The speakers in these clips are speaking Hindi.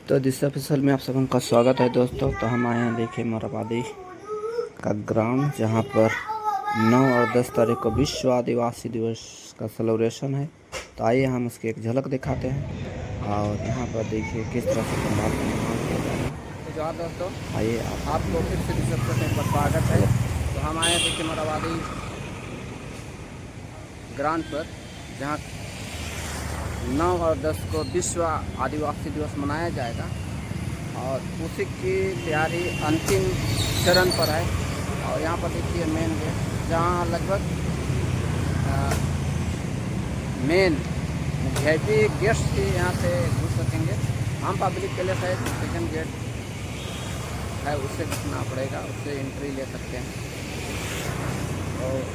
तो जिस एपिसोड में आप सबका स्वागत है दोस्तों। तो हम आए हैं देखिए मोरहाबादी का ग्राउंड, जहां पर 9 और 10 तारीख को विश्व आदिवासी दिवस का सेलिब्रेशन है। तो आइए हम उसकी एक झलक दिखाते हैं और यहां पर देखिए किस तरह से पंडाल का निर्माण किया जा रहा है। तो दोस्तों आइए आपको फिर से रिसेप्शन एक बार स्वागत है। तो हम आए देखिए मोरहाबादी ग्राउंड पर, जहाँ 9 और 10 को विश्व आदिवासी दिवस मनाया जाएगा और उसी की तैयारी अंतिम चरण पर है। और यहाँ पर देखिए मेन गेट, जहाँ लगभग मेन VIP गेस्ट ही यहाँ से घुस सकेंगे। हम पब्लिक के लिए शायद सेकेंड गेट है, उससे घुसना पड़ेगा, उससे एंट्री ले सकते हैं।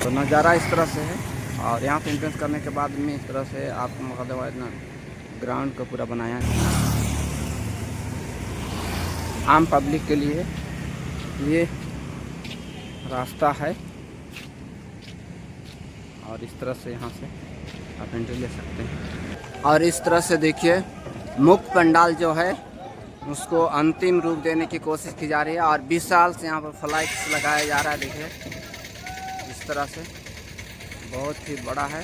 तो नज़ारा इस तरह से है। और यहाँ पे एंट्रेंस करने के बाद में इस तरह से आपको मुकदमा ग्राउंड को पूरा बनाया है आम पब्लिक के लिए। ये रास्ता है और इस तरह से यहाँ से आप एंट्री ले सकते हैं। और इस तरह से देखिए मुख्य पंडाल जो है उसको अंतिम रूप देने की कोशिश की जा रही है। और 20 साल से यहाँ पर फ्लाइट्स लगाया जा रहा है। देखिए इस तरह से बहुत ही बड़ा है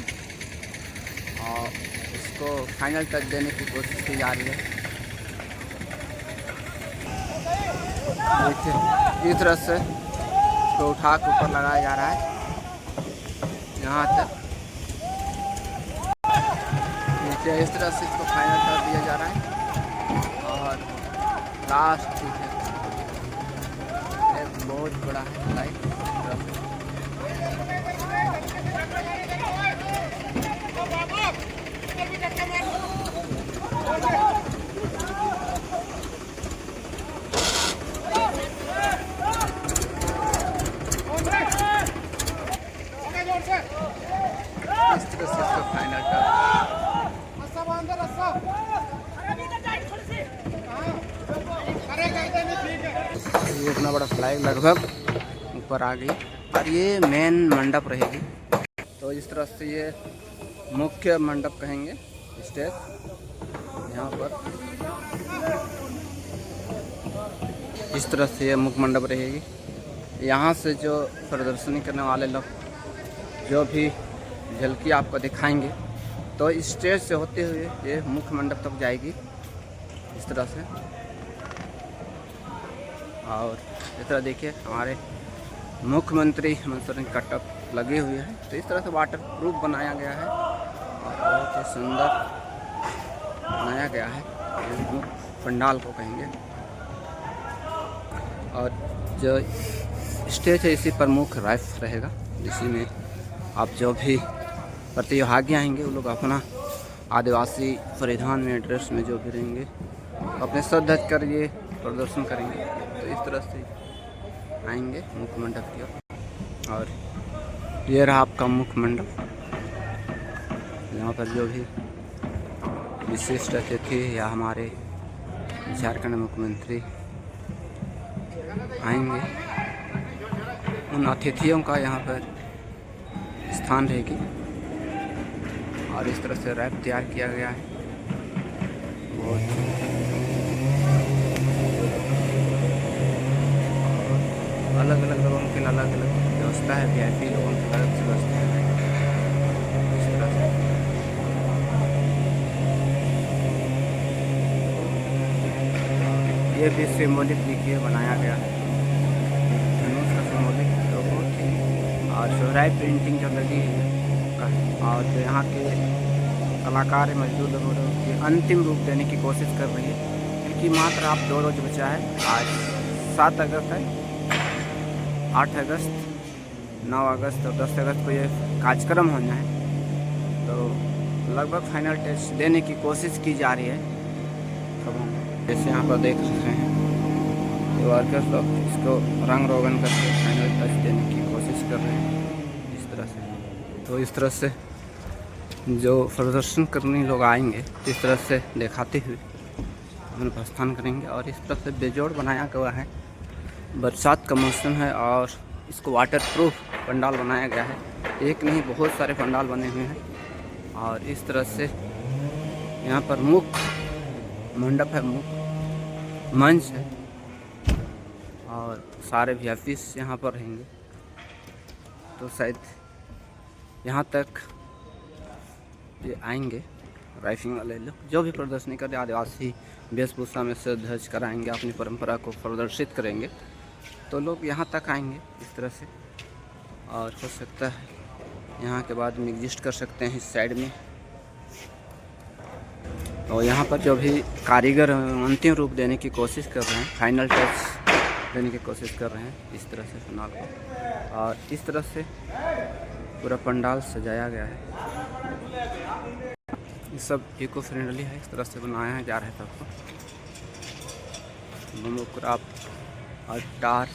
और इसको फाइनल टच देने की कोशिश की जा रही है। देखिए इस तरह से इसको उठा के ऊपर लगाया जा रहा है यहाँ तक। देखिए इस तरह से इसको फाइनल टच दिया जा रहा है। और लास्ट एक बहुत बड़ा है लाइट इस तरह से इसका फाइनल ये इतना बड़ा फ्लैग लगभग ऊपर आ गई। और ये मेन मंडप रहेगी। तो इस तरह से ये मुख्य मंडप कहेंगे, स्टेज यहाँ पर इस तरह से ये मुख्य मंडप रहेगी। यहाँ से जो प्रदर्शनी करने वाले लोग जो भी झलकी आपको दिखाएंगे, तो स्टेज से होते हुए ये मुख्य मंडप तक जाएगी इस तरह से। और इस तरह देखिए हमारे मुख्यमंत्री हेमंत सोरेन की कटअप लगी हुई है। तो इस तरह से वाटर प्रूफ बनाया गया है और बहुत ही सुंदर बनाया गया है। मुख्य पंडाल को कहेंगे। और जो स्टेज है इसी पर मुख्य राइफ रहेगा, इसी में आप जो भी प्रतिभागी आएंगे वो लोग अपना आदिवासी परिधान में ड्रेस में जो भी रहेंगे अपने सर ढक कर ये प्रदर्शन करेंगे। तो इस तरह से आएंगे मुख्य मंडप की ओर। और ये रहा आपका मुख्य मंडप, यहाँ पर जो भी विशिष्ट अतिथि या हमारे झारखंड मुख्यमंत्री आएंगे, उन अतिथियों का यहाँ पर स्थान रहेगी। और इस तरह से रैप तैयार किया गया है। बहुत अलग अलग लोगों के लिए अलग अलग व्यवस्था है। VIP लोगों की अलग से व्यवस्था है। इस तरह से ये भी सिम्बोलिक देखिए बनाया गया है, धनुष का सिम्बोलिक। तो बहुत ही और सोहराई प्रिंटिंग जो लगी है और जो यहाँ के कलाकार मजदूर लोगों की अंतिम रूप देने की कोशिश कर रही है। क्योंकि मात्र आप 2 रोज बचा है। आज 7 अगस्त है, 8 अगस्त, 9 अगस्त और 10 अगस्त को ये कार्यक्रम होना है। तो लगभग फाइनल टच देने की कोशिश की जा रही है सबों को। जैसे यहाँ पर देख सकते हैं ये वर्कर्स लोग इसको रंग रोगन करके फाइनल टच देने की कोशिश कर रहे हैं इस तरह से। तो इस तरह से जो प्रदर्शन करने लोग आएंगे इस तरह से दिखाते हुए अपना प्रस्थान करेंगे। और इस तरह से बेजोड़ बनाया गया है। बरसात का मौसम है और इसको वाटर प्रूफ पंडाल बनाया गया है। एक नहीं बहुत सारे पंडाल बने हुए हैं। और इस तरह से यहाँ पर मुख्य मंडप है, मुख्य मंच है और सारे वीआईपीस यहाँ पर रहेंगे। तो शायद यहाँ तक ये आएंगे राइफिंग वाले लोग, जो भी प्रदर्शनी कर आदिवासी वेशभूषा में से ध्वज कराएंगे, अपनी परंपरा को प्रदर्शित करेंगे, तो लोग यहाँ तक आएंगे इस तरह से। और हो सकता है यहाँ के बाद में एग्जिस्ट कर सकते हैं इस साइड में। और यहाँ पर जो भी कारीगर अंतिम रूप देने की कोशिश कर रहे हैं, फाइनल टच देने की कोशिश कर रहे हैं इस तरह से फिनाल को। और इस तरह से पूरा पंडाल सजाया गया है। ये सब इको फ्रेंडली है, इस तरह से बनाया जा रहा है सबको। बम्बू क्राफ्ट और टार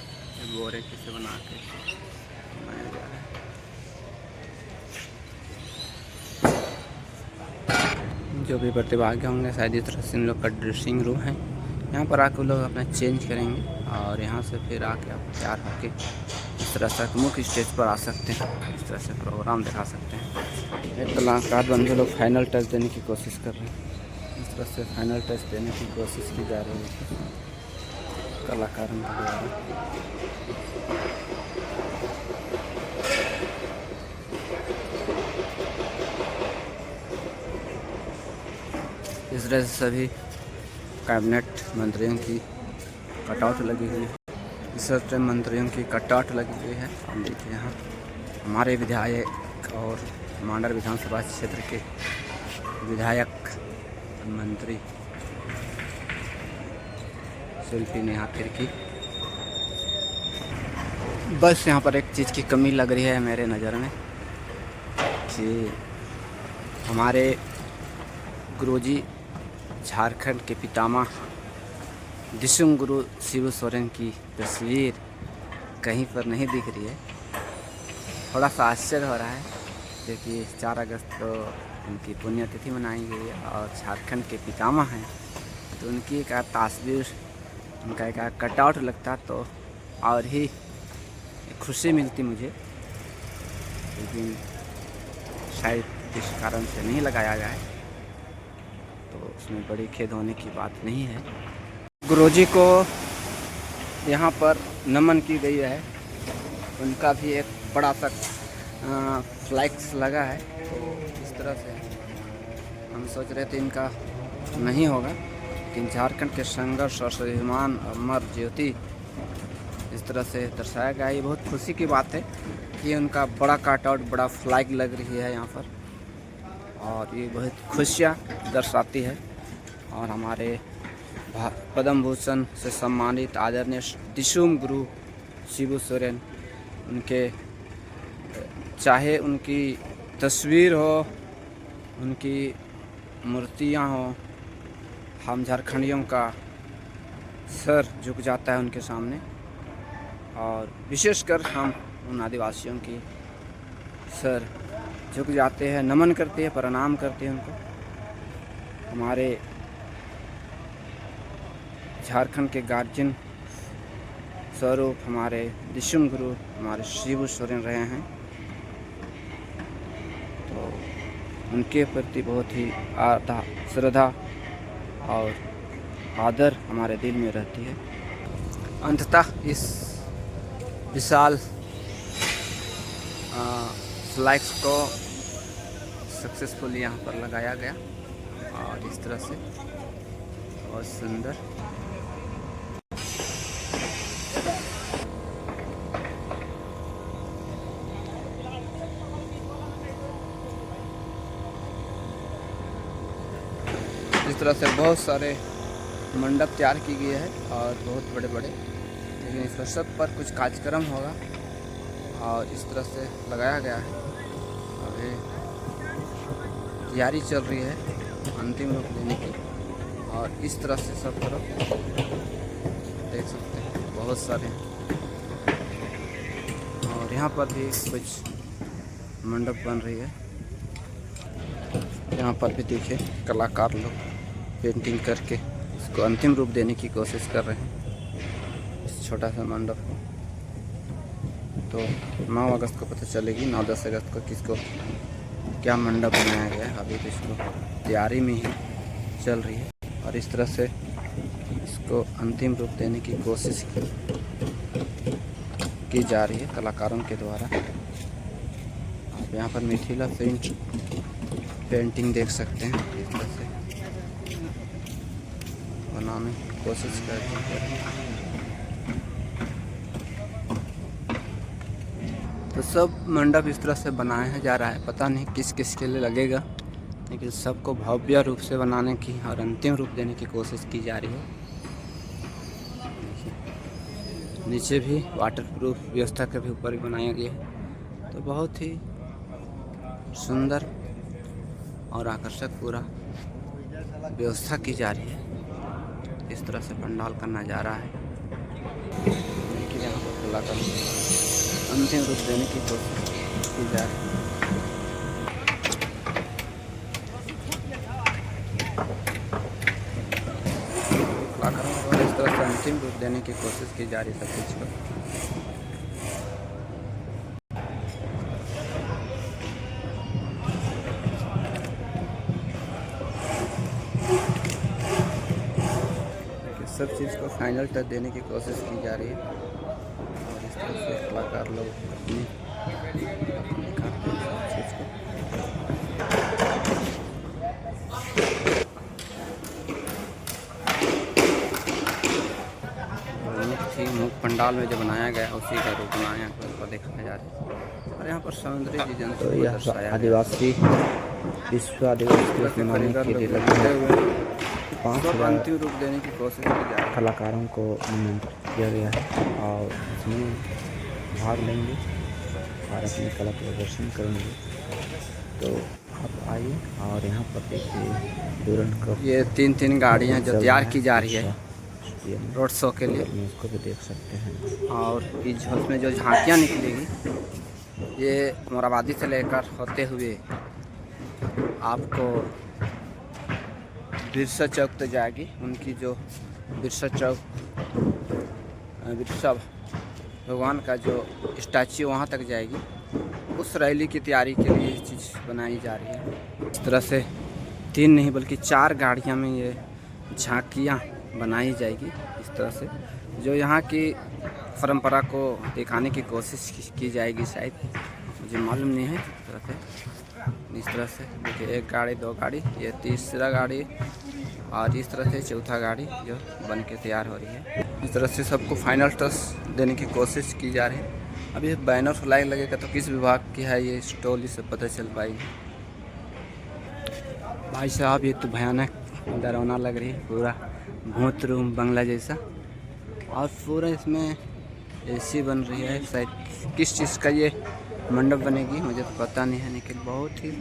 बोरे से बना के बनाया जा रहा है। जो भी प्रतिभागी होंगे शायद इस तरह से इन लोग का ड्रेसिंग रूम है। यहाँ पर आके लोग अपना चेंज करेंगे और यहाँ से फिर आके आप तैयार होके इस तरह से मुख्य स्टेज पर आ सकते हैं, इस तरह से प्रोग्राम दिखा सकते हैं। एक कलाकार बंधु लोग फाइनल टच देने की कोशिश कर रहे हैं। इस तरह से फाइनल टच देने की कोशिश की जा रही है कलाकारों के द्वारा। इस तरह से सभी कैबिनेट मंत्रियों की कटआउट लगी हुई है। इस तरह मंत्रियों की कटआउट लगी हुई है। हम देखिए यहाँ हमारे विधायक और मांडर विधानसभा क्षेत्र के विधायक मंत्री शिल्पी नेहा तिर्की। बस यहाँ पर एक चीज़ की कमी लग रही है मेरे नज़र में कि हमारे गुरुजी झारखंड के पितामह दिसुम गुरु शिबू सोरेन की तस्वीर कहीं पर नहीं दिख रही है। थोड़ा सा आश्चर्य हो रहा है क्योंकि 4 अगस्त को उनकी पुण्यतिथि मनाई गई है और झारखंड के पितामह हैं, तो उनकी एक तस्वीर, उनका एक कटआउट लगता तो और ही खुशी मिलती मुझे, लेकिन शायद किस कारण से नहीं लगाया गया है, तो उसमें बड़ी खेद होने की बात नहीं है। गुरुजी को यहाँ पर नमन की गई है, उनका भी एक बड़ा सा फ्लैक्स लगा है। तो इस तरह से हम सोच रहे थे इनका नहीं होगा, लेकिन झारखंड के संघर्ष और स्वाभिमान अमर ज्योति इस तरह से दर्शाया गया। ये बहुत खुशी की बात है कि उनका बड़ा कटआउट, बड़ा फ्लैग लग रही है यहाँ पर, और ये बहुत खुशियाँ दर्शाती है। और हमारे पद्म भूषण से सम्मानित आदरणीय दिसुम गुरु शिबू सोरेन, उनके चाहे उनकी तस्वीर हो, उनकी मूर्तियाँ हो, हम झारखंडियों का सर झुक जाता है उनके सामने। और विशेषकर हम उन आदिवासियों की सर झुक जाते हैं, नमन करते हैं, प्रणाम करते हैं उनको। हमारे झारखंड के गार्जियन स्वरूप हमारे दिसुम गुरु हमारे शिबू सोरेन रहे हैं, तो उनके प्रति बहुत ही श्रद्धा और आदर हमारे दिल में रहती है। अंततः इस विशाल फ्लैग्स को सक्सेसफुली यहाँ पर लगाया गया और इस तरह से बहुत सुंदर। इस तरह से बहुत सारे मंडप तैयार की गई है और बहुत बड़े बड़े, लेकिन इस सब पर कुछ कार्यक्रम होगा और इस तरह से लगाया गया है। अभी तैयारी चल रही है अंतिम रूप लेने की, और इस तरह से सब तरफ देख सकते हैं बहुत सारे हैं। और यहाँ पर भी कुछ मंडप बन रही है। यहाँ पर भी देखिए कलाकार लोग पेंटिंग करके इसको अंतिम रूप देने की कोशिश कर रहे हैं इस छोटा सा मंडप को। तो 9 अगस्त को पता चलेगी, 9-10 अगस्त को किसको क्या मंडप बनाया गया है। अभी तो इसको तैयारी में ही चल रही है। और इस तरह से इसको अंतिम रूप देने की कोशिश की जा रही है कलाकारों के द्वारा। आप यहाँ पर मिथिला पेंटिंग देख सकते हैं, इस तरह से बनाने की कोशिश करते हैं। तो सब मंडप इस तरह से बनाया जा रहा है, पता नहीं किस किस के लिए लगेगा, लेकिन सबको भव्य रूप से बनाने की और अंतिम रूप देने की कोशिश की जा रही है। नीचे भी वाटरप्रूफ व्यवस्था के भी ऊपर भी बनाया गया है, तो बहुत ही सुंदर और आकर्षक पूरा व्यवस्था की जा रही है। इस तरह से पंडाल का नज़ारा है, लेकिन यहाँ पर कलाकार अंतिम रूप देने की कोशिश की जा रही है। कलाकारों को इस तरह से अंतिम रूप देने की कोशिश की जा रही है सब कुछ को। सब चीज़ को फाइनल टच देने की कोशिश की जा रही है, और इस तरह से कलाकार लोग अपनी दिखाते हैं सब चीज़ को। मुख्य पंडाल में जो बनाया गया उसी का रूप बनाया को दिखाया जा रहा है। और यहाँ पर समुद्री जीव जंतु को दर्शाया आदिवासी विश्व आदिवासी दिवस मनाने के लिए लगभग 5 अंतिम रूप देने की कोशिश की जा रही है। कलाकारों को निमंत्रित किया गया है और इसमें भाग लेंगे और अपनी कला प्रदर्शन करेंगे। तो आप आइए और यहाँ पर देखिए डूरंट कप, ये 3 गाड़ियाँ जो तैयार की जा रही है रोड शो के लिए, उसको भी देख सकते हैं। और इसमें जो झांकियाँ निकलेगी ये मोराबादी से लेकर होते हुए आपको बिरसा चौक तक जाएगी। उनकी जो बिरसा चौक, बिरसा भगवान का जो स्टैच्यू वहाँ तक जाएगी। उस रैली की तैयारी के लिए ये चीज़ बनाई जा रही है। इस तरह से 3 नहीं बल्कि 4 गाड़ियाँ में ये झांकियाँ बनाई जाएगी इस तरह से, जो यहाँ की परंपरा को दिखाने की कोशिश की जाएगी। शायद मुझे मालूम नहीं है। इस तरह से देखिए 1 गाड़ी 2 गाड़ी, ये तीसरा गाड़ी, और इस तरह से चौथा गाड़ी जो बन के तैयार हो रही है। इस तरह से सबको फाइनल टच देने की कोशिश की जा रही है। अभी बैनर फ्लैग लगेगा तो किस विभाग की है ये स्टॉल से पता चल पाएगी। भाई साहब ये तो भयानक डरावना लग रही है, पूरा भूत रूम बंगला जैसा, और पूरा इसमें एसी बन रही है। शायद किस चीज़ का ये मंडप बनेगी मुझे तो पता नहीं है, लेकिन बहुत ही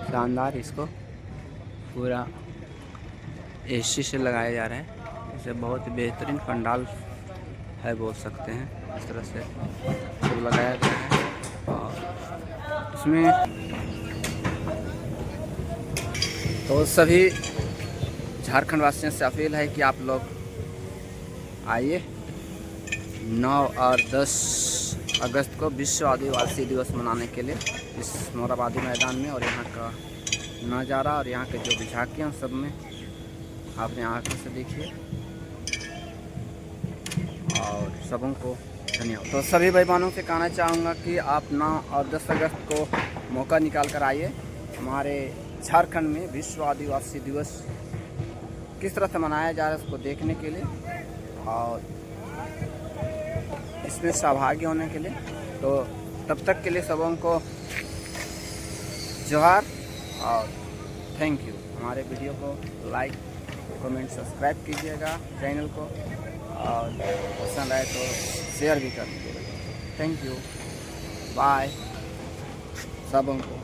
शानदार इसको पूरा एसी से लगाया जा रहा है। इसे बहुत ही बेहतरीन पंडाल है बोल सकते हैं। इस तरह से सब लगाया गया है, और इसमें तो सभी झारखंड वासियों से अपील है कि आप लोग आइए 9 और 10 अगस्त को विश्व आदिवासी दिवस मनाने के लिए इस मोराबादी मैदान में, और यहाँ का नज़ारा और यहाँ के जो झांकियाँ सब में आपने आंखों से देखिए। और सबों को धन्यवाद। तो सभी भाई बहनों से कहना चाहूँगा कि आप 9 और 10 अगस्त को मौका निकाल कर आइए हमारे झारखंड में विश्व आदिवासी दिवस किस तरह से मनाया जा रहा है उसको देखने के लिए, और इसमें सहभागी होने के लिए। तो तब तक के लिए सबों को जोहार और थैंक यू। हमारे वीडियो को लाइक कमेंट सब्सक्राइब कीजिएगा चैनल को, और पसंद आए तो शेयर भी कर दीजिएगा। थैंक यू, बाय सबों को।